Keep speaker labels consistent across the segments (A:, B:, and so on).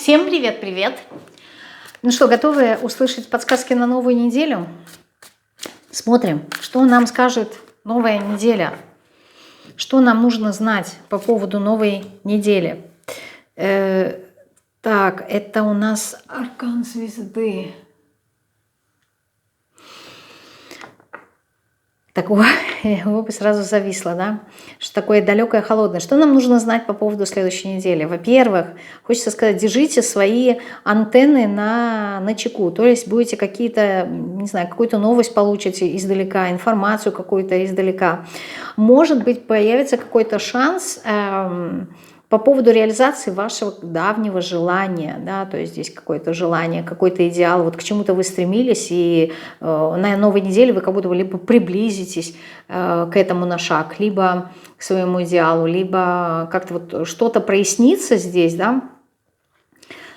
A: Всем привет-привет! Ну что, готовы услышать подсказки на новую неделю? Смотрим, что нам скажет новая неделя. Что нам нужно знать по поводу новой недели. Так, это у нас аркан звезды. Такого его бы сразу зависло, да? Что такое далекое, холодное. Что нам нужно знать по поводу следующей недели? Во-первых, хочется сказать, держите свои антенны на чеку. То есть будете какие-то, не знаю, какую-то новость получите издалека, информацию какую-то издалека. Может быть, появится какой-то шанс по поводу реализации вашего давнего желания, да, то есть здесь какое-то желание, какой-то идеал, вот к чему-то вы стремились, и на новой неделе вы как будто бы либо приблизитесь к этому на шаг, либо к своему идеалу, либо как-то вот что-то прояснится здесь, да,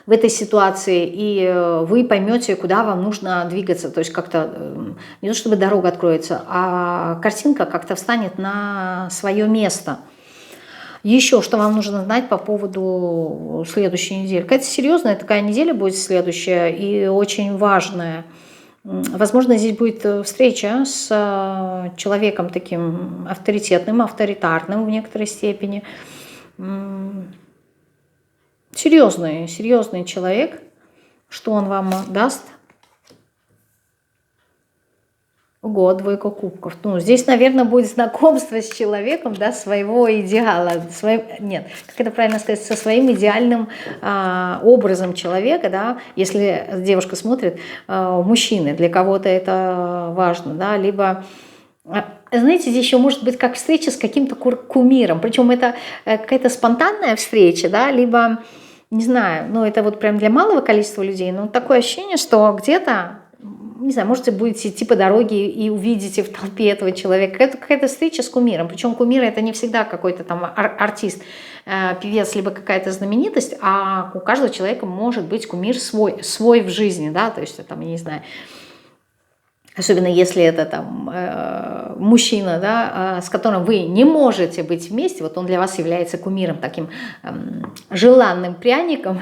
A: в этой ситуации, и вы поймете, куда вам нужно двигаться, то есть как-то не то чтобы дорога откроется, а картинка как-то встанет на свое место. Еще что вам нужно знать по поводу следующей недели. Какая-то серьезная такая неделя будет следующая и очень важная. Возможно, здесь будет встреча с человеком таким авторитетным, авторитарным в некоторой степени. Серьезный человек. Что он вам даст? Ого, двойка кубков. Ну, здесь, наверное, будет знакомство с человеком, да, своего идеала. Нет, как это правильно сказать, со своим идеальным образом человека, да, если девушка смотрит, мужчины, для кого-то это важно, да, либо, знаете, здесь еще может быть как встреча с каким-то кумиром, причем это какая-то спонтанная встреча, да, либо, не знаю, ну, это вот прям для малого количества людей, но такое ощущение, что где-то, не знаю, можете будете идти по дороге и увидите в толпе этого человека. Это какая-то встреча с кумиром. Причем кумир это не всегда какой-то там артист, певец, либо какая-то знаменитость, а у каждого человека может быть кумир свой в жизни, да, то есть там, я не знаю, особенно если это там мужчина, да, с которым вы не можете быть вместе, вот он для вас является кумиром, таким желанным пряником,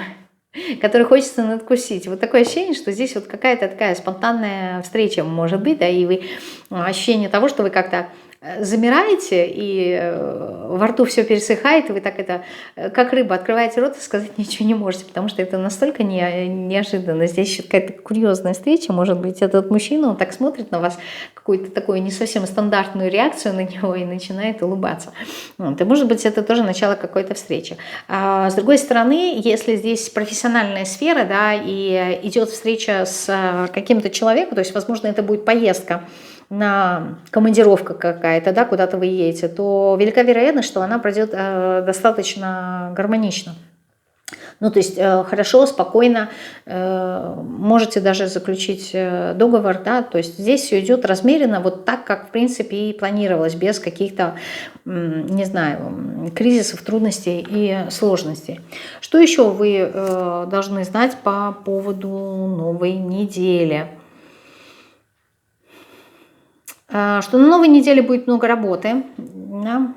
A: который хочется надкусить. Вот такое ощущение, что здесь вот какая-то такая спонтанная встреча может быть, да, и вы ощущение того, что вы как-то замираете, и во рту все пересыхает, и вы так это, как рыба, открываете рот и сказать ничего не можете, потому что это настолько неожиданно. Здесь еще какая-то курьезная встреча, может быть, этот мужчина, он так смотрит на вас, какую-то такую не совсем стандартную реакцию на него и начинает улыбаться. Вот. И может быть, это тоже начало какой-то встречи. А с другой стороны, если здесь профессиональная сфера, да, и идет встреча с каким-то человеком, то есть, возможно, это будет поездка, на командировка какая-то, да, куда-то вы едете, то велика вероятность, что она пройдет достаточно гармонично. Ну, то есть хорошо, спокойно, можете даже заключить договор, да, то есть здесь все идет размеренно, вот так, как, в принципе, и планировалось, без каких-то, не знаю, кризисов, трудностей и сложностей. Что еще вы должны знать по поводу новой недели? Что на новой неделе будет много работы. Да?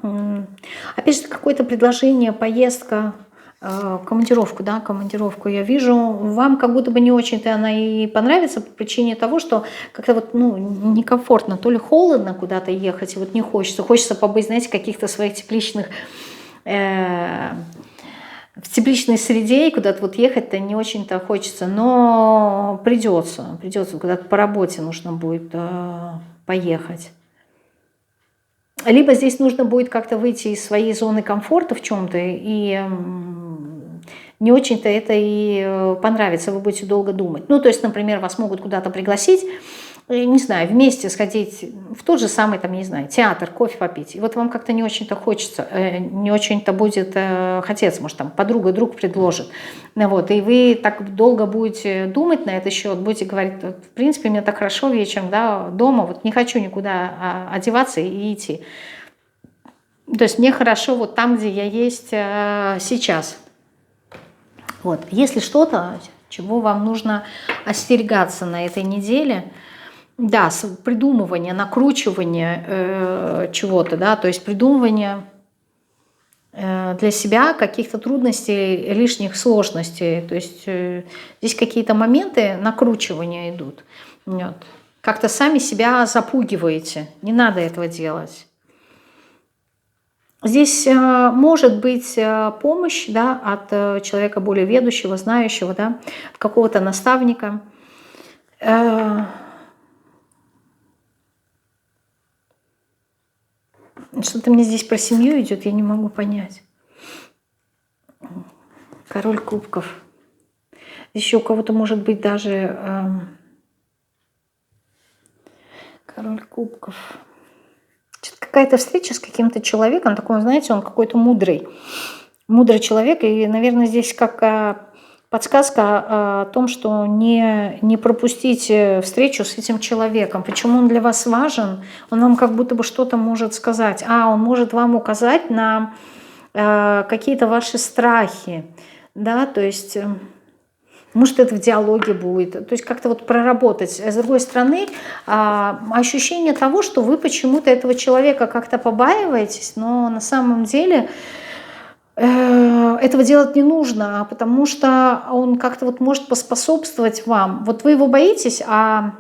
A: Опять же, какое-то предложение, поездка, командировку, да, командировку я вижу. Вам как будто бы не очень-то она и понравится по причине того, что как-то вот, ну, некомфортно, то ли холодно куда-то ехать, и вот не хочется. Хочется побыть, знаете, каких-то своих тепличных... в тепличной среде, и куда-то вот ехать-то не очень-то хочется, но придется куда-то по работе нужно будет поехать. Либо здесь нужно будет как-то выйти из своей зоны комфорта в чем-то, и не очень-то это и понравится, вы будете долго думать. Ну, то есть, например, вас могут куда-то пригласить, не знаю, вместе сходить в тот же самый, там, не знаю, театр, кофе попить. И вот вам как-то не очень-то хочется, не очень-то будет хотеться, может, там подруга, друг предложит. Вот, и вы так долго будете думать на этот счет, будете говорить, в принципе, мне так хорошо вечером, да, дома, вот не хочу никуда одеваться и идти. То есть мне хорошо вот там, где я есть сейчас. Вот, если что-то, чего вам нужно остерегаться на этой неделе, да, придумывание, накручивание чего-то, да, то есть придумывание для себя каких-то трудностей, лишних сложностей. То есть здесь какие-то моменты накручивания идут. Вот. Как-то сами себя запугиваете. Не надо этого делать. Здесь может быть помощь, да, от человека более ведущего, знающего, да, от какого-то наставника. Что-то мне здесь про семью идет, я не могу понять. Король кубков. Здесь еще у кого-то может быть даже король кубков. Какая-то встреча с каким-то человеком, такой, знаете, он какой-то мудрый человек, и, наверное, здесь как подсказка о том, что не пропустить встречу с этим человеком. Почему он для вас важен? Он вам как будто бы что-то может сказать. Он может вам указать на какие-то ваши страхи, да, то есть... Может, это в диалоге будет. То есть как-то вот проработать. С другой стороны, ощущение того, что вы почему-то этого человека как-то побаиваетесь, но на самом деле этого делать не нужно, потому что он как-то вот может поспособствовать вам. Вот вы его боитесь, а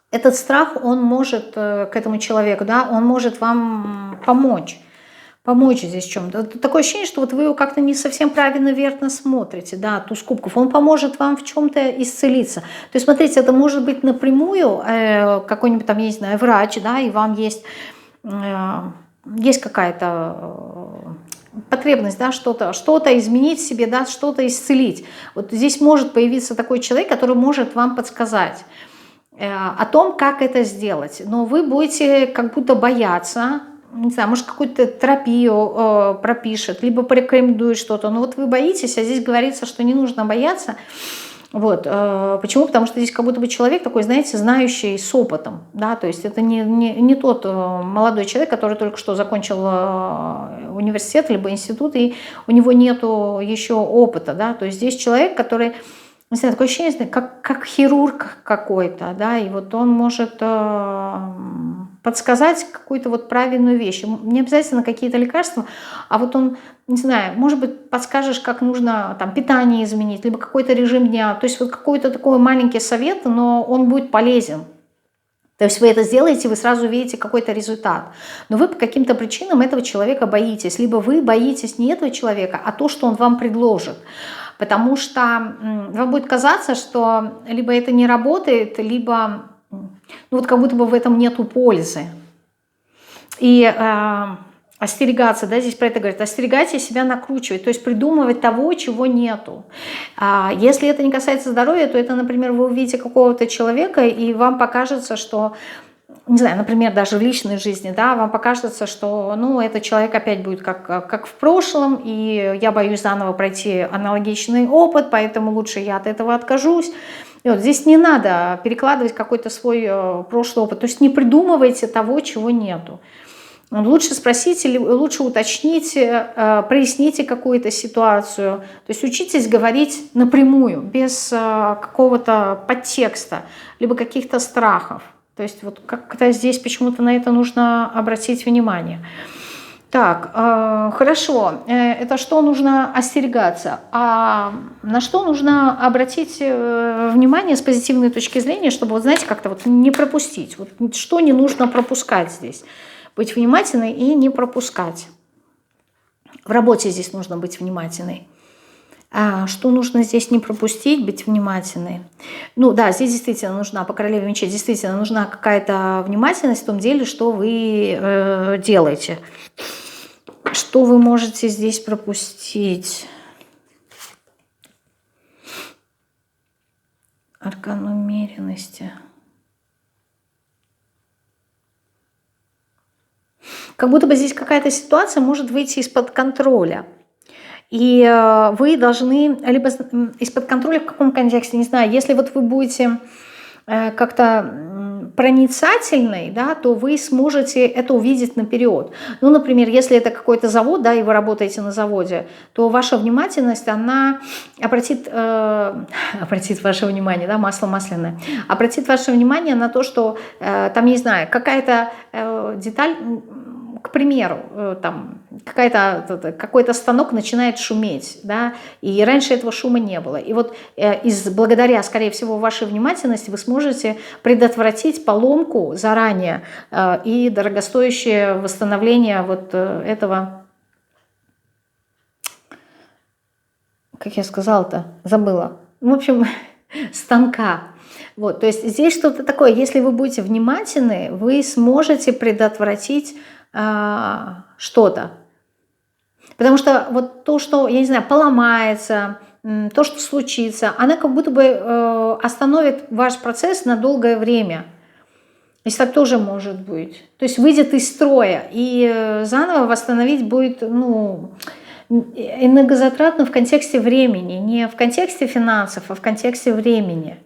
A: этот страх, он может к этому человеку, да, он может вам помочь здесь в чем-то. Такое ощущение, что вот вы его как-то не совсем правильно, верно смотрите, да, туз кубков. Он поможет вам в чем-то исцелиться. То есть, смотрите, это может быть напрямую какой-нибудь там, я не знаю, врач, да, и вам есть какая-то потребность, да, что-то изменить в себе, да, что-то исцелить. Вот здесь может появиться такой человек, который может вам подсказать о том, как это сделать. Но вы будете как будто бояться, не знаю, может, какую-то терапию пропишет, либо порекомендует что-то. Но вот вы боитесь, а здесь говорится, что не нужно бояться. Вот. Почему? Потому что здесь как будто бы человек такой, знаете, знающий с опытом. Да? То есть это не тот молодой человек, который только что закончил университет либо институт, и у него нету еще опыта. Да? То есть здесь человек, который... Не знаю, такое ощущение, как хирург какой-то, да, и вот он может подсказать какую-то вот правильную вещь. Не обязательно какие-то лекарства, а вот он, не знаю, может быть, подскажешь, как нужно там питание изменить, либо какой-то режим дня. То есть вот какой-то такой маленький совет, но он будет полезен. То есть вы это сделаете, вы сразу увидите какой-то результат. Но вы по каким-то причинам этого человека боитесь. Либо вы боитесь не этого человека, а то, что он вам предложит. Потому что вам будет казаться, что либо это не работает, либо вот как будто бы в этом нету пользы. И остерегаться, да, здесь про это говорят, остерегайте себя накручивать, то есть придумывать того, чего нету. Если это не касается здоровья, то это, например, вы увидите какого-то человека, и вам покажется, что, не знаю, например, даже в личной жизни, да, вам покажется, что, ну, этот человек опять будет как в прошлом, и я боюсь заново пройти аналогичный опыт, поэтому лучше я от этого откажусь. И вот здесь не надо перекладывать какой-то свой прошлый опыт, то есть не придумывайте того, чего нету. Лучше спросите, лучше уточните, проясните какую-то ситуацию. То есть учитесь говорить напрямую, без какого-то подтекста, либо каких-то страхов. То есть вот как-то здесь почему-то на это нужно обратить внимание. Так, хорошо, это что нужно остерегаться? А на что нужно обратить внимание с позитивной точки зрения, чтобы, вот, знаете, как-то вот не пропустить? Вот что не нужно пропускать здесь? Быть внимательной и не пропускать. В работе здесь нужно быть внимательной. Что нужно здесь не пропустить, быть внимательной? Ну да, здесь действительно нужна, по королеве мечей, действительно нужна какая-то внимательность в том деле, что вы делаете. Что вы можете здесь пропустить? Аркан умеренности. Как будто бы здесь какая-то ситуация может выйти из-под контроля. И вы должны, либо из-под контроля в каком контексте, не знаю, если вот вы будете как-то проницательный, да, то вы сможете это увидеть наперед. Ну, например, если это какой-то завод, да, и вы работаете на заводе, то ваша внимательность, она обратит ваше внимание, да, масло масляное, обратит ваше внимание на то, что там, не знаю, какая-то деталь, к примеру, там какой-то станок начинает шуметь, да, и раньше этого шума не было. И вот благодаря, скорее всего, вашей внимательности вы сможете предотвратить поломку заранее и дорогостоящее восстановление вот этого, как я сказала-то, забыла. В общем, станка. Вот, то есть здесь что-то такое, если вы будете внимательны, вы сможете предотвратить что-то. Потому что вот то, что, я не знаю, поломается, то, что случится, она как будто бы остановит ваш процесс на долгое время. Если так тоже может быть. То есть выйдет из строя, и заново восстановить будет, ну, энергозатратно в контексте времени, не в контексте финансов, а в контексте времени.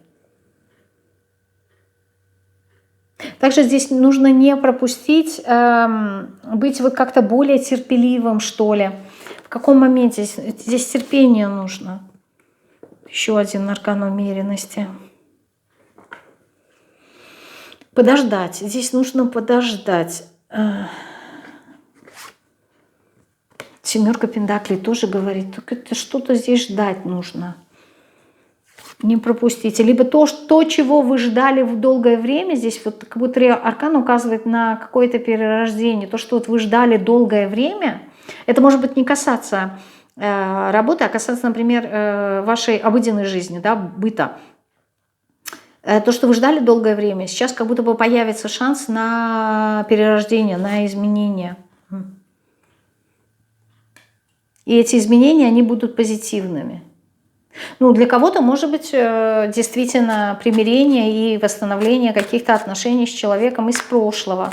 A: Также здесь нужно не пропустить, быть вот как-то более терпеливым, что ли. В каком моменте? Здесь терпение нужно. Еще один аркан умеренности. Подождать. Здесь нужно подождать. Семерка пентаклей тоже говорит, только это что-то здесь ждать нужно. Не пропустите. Либо то, чего вы ждали в долгое время, здесь вот как будто аркан указывает на какое-то перерождение. То, что вот вы ждали долгое время, это может быть не касаться работы, а касаться, например, вашей обыденной жизни, да, быта. То, что вы ждали долгое время, сейчас как будто бы появится шанс на перерождение, на изменение. И эти изменения, они будут позитивными. Ну, для кого-то, может быть, действительно примирение и восстановление каких-то отношений с человеком из прошлого,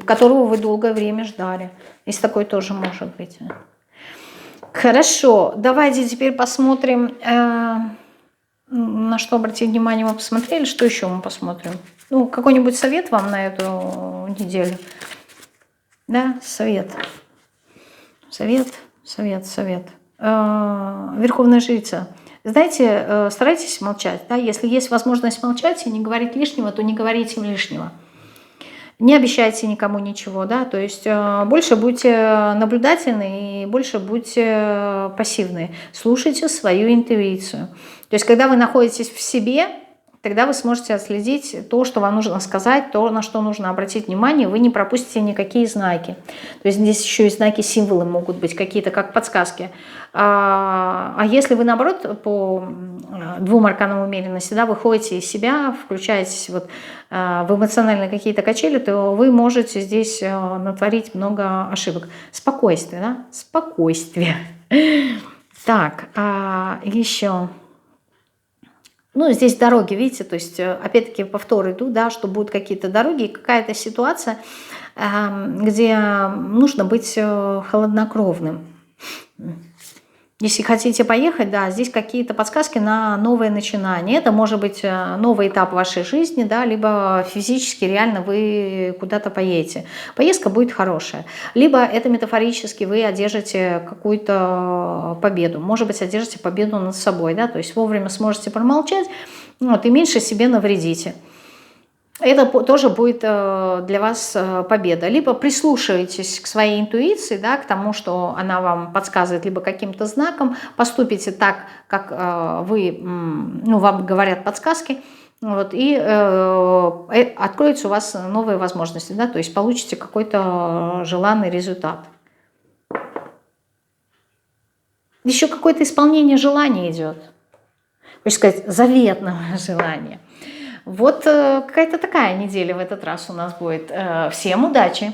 A: которого вы долгое время ждали. Если такое тоже может быть. Хорошо, давайте теперь посмотрим, на что обратить внимание мы посмотрели, что еще мы посмотрим. Ну, какой-нибудь совет вам на эту неделю? Да, совет. Совет. Верховная жрица. Знаете, старайтесь молчать. Да? Если есть возможность молчать и не говорить лишнего, то не говорите лишнего. Не обещайте никому ничего. Да? То есть больше будьте наблюдательны и больше будьте пассивны. Слушайте свою интуицию. То есть когда вы находитесь в себе, тогда вы сможете отследить то, что вам нужно сказать, то, на что нужно обратить внимание, вы не пропустите никакие знаки. То есть здесь еще и знаки, символы могут быть какие-то, как подсказки. А если вы, наоборот, по двум арканам умеренности, да, выходите из себя, включаетесь вот в эмоциональные какие-то качели, то вы можете здесь натворить много ошибок. Спокойствие, да? Спокойствие. Так, еще... Ну, здесь дороги, видите, то есть, опять-таки, повтор иду, да, что будут какие-то дороги, какая-то ситуация, где нужно быть холоднокровным. Если хотите поехать, да, здесь какие-то подсказки на новое начинание. Это может быть новый этап вашей жизни, да, либо физически реально вы куда-то поедете. Поездка будет хорошая. Либо это метафорически вы одержите какую-то победу. Может быть, одержите победу над собой, да, то есть вовремя сможете промолчать, вот, и меньше себе навредите. Это тоже будет для вас победа. Либо прислушивайтесь к своей интуиции, да, к тому, что она вам подсказывает, либо каким-то знаком, поступите так, как вам говорят подсказки, вот, и откроются у вас новые возможности, да, то есть получите какой-то желанный результат. Еще какое-то исполнение желания идет. Хочется сказать, заветного желания. Вот какая-то такая неделя в этот раз у нас будет. Всем удачи!